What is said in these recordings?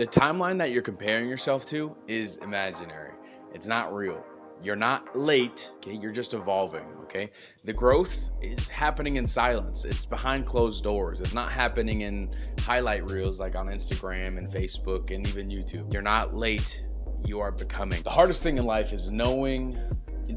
The timeline that you're comparing yourself to is imaginary. It's not real. You're not late, okay? You're just evolving, okay? The growth is happening in silence. It's behind closed doors. It's not happening in highlight reels like on Instagram and Facebook and even YouTube. You're not late. You are becoming. The hardest thing in life is knowing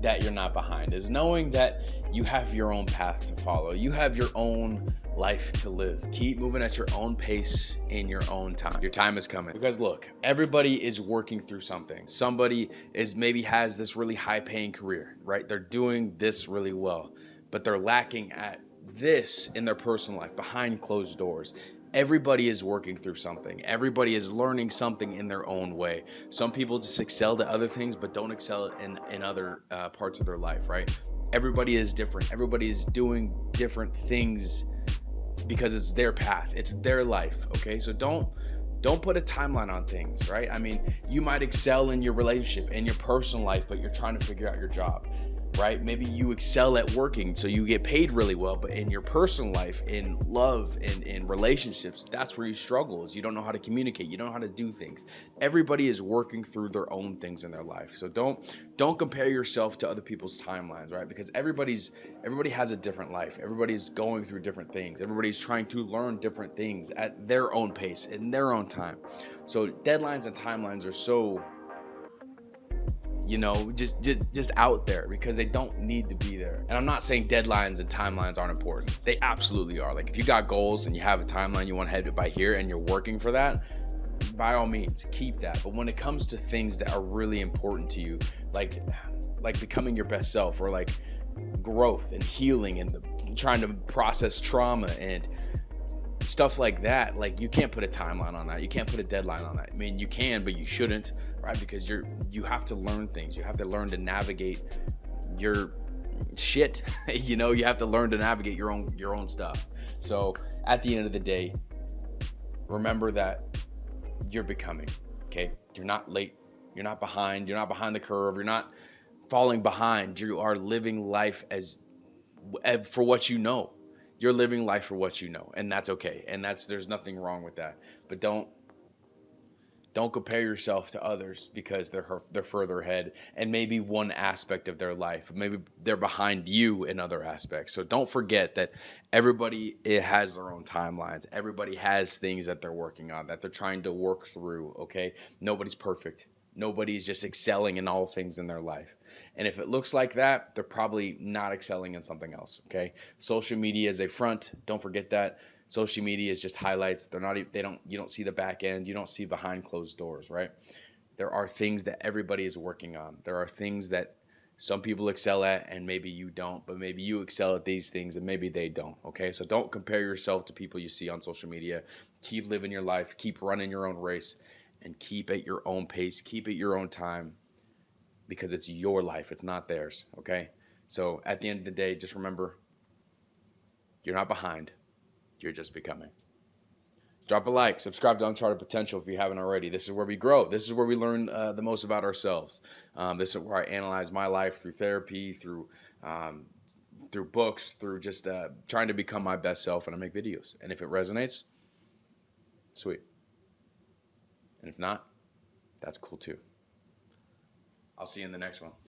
that you're not behind, is knowing that you have your own path to follow. You have your own life to live. Keep moving at your own pace in your own time. Your time is coming. Because look, everybody is working through something. Somebody is maybe has this really high paying career, right? They're doing this really well, but they're lacking at this in their personal life behind closed doors. Everybody is working through something. Everybody is learning something in their own way. Some people just excel at other things, but don't excel in other parts of their life, right? Everybody is different. Everybody is doing different things because it's their path. It's their life, okay? So don't put a timeline on things, right? I mean, you might excel in your relationship, in your personal life, but you're trying to figure out your job, right? Maybe you excel at working, so you get paid really well, but in your personal life, in love, in relationships, that's where you struggle, is you don't know how to communicate, you don't know how to do things. Everybody is working through their own things in their life. So don't compare yourself to other people's timelines, right? Because everybody has a different life. Everybody's going through different things. Everybody's trying to learn different things at their own pace, in their own time. So deadlines and timelines are so just out there because they don't need to be there. And I'm not saying deadlines and timelines aren't important. They absolutely are. Like if you got goals and you have a timeline you want to head by here and you're working for that, by all means keep that. But when it comes to things that are really important to you, like becoming your best self, or like growth and healing and trying to process trauma and stuff like that, like you can't put a timeline on that. You can't put a deadline on that. I mean, you can, but you shouldn't, right? Because you have to learn things. You have to learn to navigate your shit. You have to learn to navigate your own stuff. So at the end of the day, remember that you're becoming, okay? You're not late. You're not behind. You're not behind the curve. You're not falling behind. You are living life as for what you know. You're living life for what you know, and that's okay. And there's nothing wrong with that. But don't compare yourself to others because they're further ahead and maybe one aspect of their life. Maybe they're behind you in other aspects. So don't forget that everybody has their own timelines. Everybody has things that they're working on, that they're trying to work through, okay? Nobody's perfect. Nobody's just excelling in all things in their life. And if it looks like that, they're probably not excelling in something else, okay? Social media is a front. Don't forget that. Social media is just highlights. You don't see the back end. You don't see behind closed doors, right? There are things that everybody is working on. There are things that some people excel at and maybe you don't, but maybe you excel at these things and maybe they don't, okay? So don't compare yourself to people you see on social media. Keep living your life. Keep running your own race and keep at your own pace. Keep at your own time because it's your life. It's not theirs, okay? So at the end of the day, just remember, you're not behind. You're just becoming. Drop a like, subscribe to Uncharted Potential if you haven't already. This is where we grow. This is where we learn the most about ourselves. This is where I analyze my life through therapy, through books, through just trying to become my best self, and I make videos. And if it resonates, sweet. And if not, that's cool too. I'll see you in the next one.